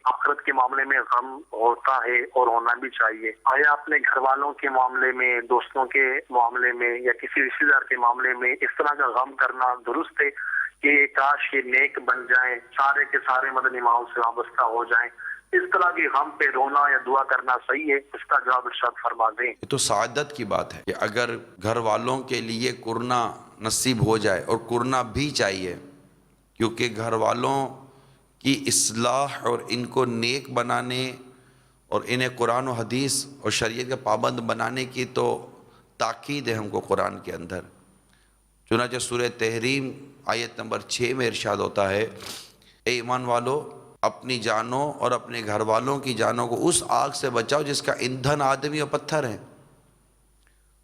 آخرت کے معاملے میں غم ہوتا ہے اور ہونا بھی چاہیے۔ آیا اپنے گھر والوں کے معاملے میں، دوستوں کے معاملے میں یا کسی رشتے دار کے معاملے میں اس طرح کا غم کرنا درست ہے کہ کاش یہ نیک بن جائیں، سارے کے سارے مدنی ماحول سے وابستہ ہو جائیں، اس طرح کی غم پہ رونا یا دعا کرنا صحیح ہے؟ اس کا جواب ارشاد فرما دیں۔ یہ تو سعادت کی بات ہے کہ اگر گھر والوں کے لیے کرنا نصیب ہو جائے، اور کرنا بھی چاہیے، کیونکہ گھر والوں کی اصلاح اور ان کو نیک بنانے اور انہیں قرآن و حدیث اور شریعت کے پابند بنانے کی تو تاکید ہے ہم کو قرآن کے اندر۔ چنانچہ سورہ تحریم آیت نمبر 6 میں ارشاد ہوتا ہے، اے ایمان والو، اپنی جانوں اور اپنے گھر والوں کی جانوں کو اس آگ سے بچاؤ جس کا ایندھن آدمی اور پتھر ہے۔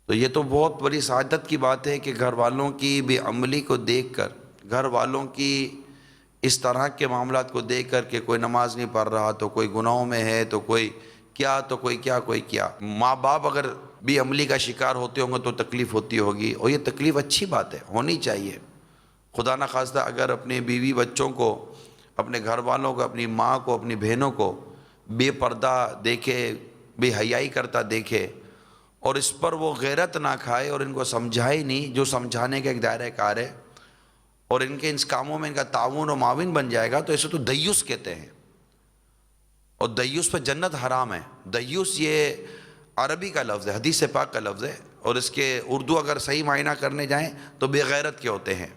تو یہ تو بہت بڑی سعادت کی بات ہے کہ گھر والوں کی بے عملی کو دیکھ کر، گھر والوں کی اس طرح کے معاملات کو دیکھ کر کہ کوئی نماز نہیں پڑھ رہا تو کوئی گناہوں میں ہے، تو کوئی کیا تو کوئی کیا کوئی کیا۔ ماں باپ اگر بے عملی کا شکار ہوتے ہوں گے تو تکلیف ہوتی ہوگی، اور یہ تکلیف اچھی بات ہے، ہونی چاہیے۔ خدا نخواستہ اگر اپنے بیوی بچوں کو، اپنے گھر والوں کو، اپنی ماں کو، اپنی بہنوں کو بے پردہ دیکھے، بے حیائی کرتا دیکھے، اور اس پر وہ غیرت نہ کھائے اور ان کو سمجھائے نہیں، جو سمجھانے کا ایک دائرہ کار ہے، اور ان کے اس کاموں میں ان کا تعاون و معاون بن جائے گا، تو اسے تو دیوس کہتے ہیں، اور دیوس پہ جنت حرام ہے۔ دیوس یہ عربی کا لفظ ہے، حدیث پاک کا لفظ ہے، اور اس کے اردو اگر صحیح معنی کرنے جائیں تو بے غیرت کے ہوتے ہیں۔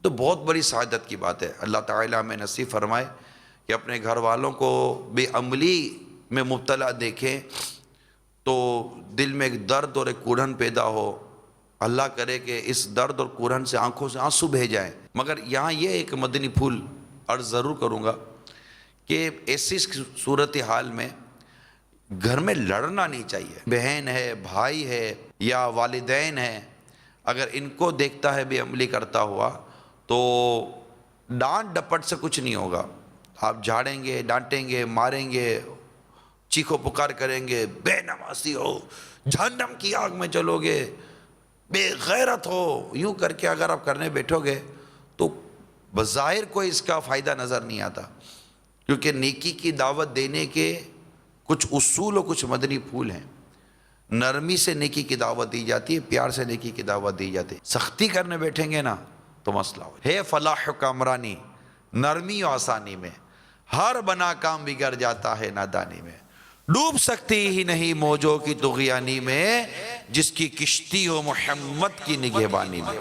تو بہت بڑی سعادت کی بات ہے۔ اللہ تعالیٰ ہمیں نصیب فرمائے کہ اپنے گھر والوں کو بے عملی میں مبتلا دیکھیں تو دل میں ایک درد اور ایک کوڑھن پیدا ہو۔ اللہ کرے کہ اس درد اور کوڑھن سے آنکھوں سے آنسو بہہ جائیں۔ مگر یہاں یہ ایک مدنی پھول عرض ضرور کروں گا کہ ایسی صورتحال میں گھر میں لڑنا نہیں چاہیے۔ بہن ہے، بھائی ہے یا والدین ہے، اگر ان کو دیکھتا ہے بے عملی کرتا ہوا تو ڈانٹ ڈپٹ سے کچھ نہیں ہوگا۔ آپ جھاڑیں گے، ڈانٹیں گے، ماریں گے، چیخو پکار کریں گے، بے نمازی ہو، جہنم کی آگ میں چلو گے، بے غیرت ہو، یوں کر کے اگر آپ کرنے بیٹھو گے تو بظاہر کوئی اس کا فائدہ نظر نہیں آتا، کیونکہ نیکی کی دعوت دینے کے کچھ اصول اور کچھ مدنی پھول ہیں۔ نرمی سے نیکی کی دعوت دی جاتی ہے، پیار سے نیکی کی دعوت دی جاتی ہے۔ سختی کرنے بیٹھیں گے نا تو مسئلہ ہو ہے۔ فلاح و کامرانی، نرمی و آسانی میں، ہر بنا کام بگڑ جاتا ہے نادانی میں۔ ڈوب سکتی ہی نہیں موجوں کی طغیانی میں، جس کی کشتی ہو محمد کی نگہبانی میں۔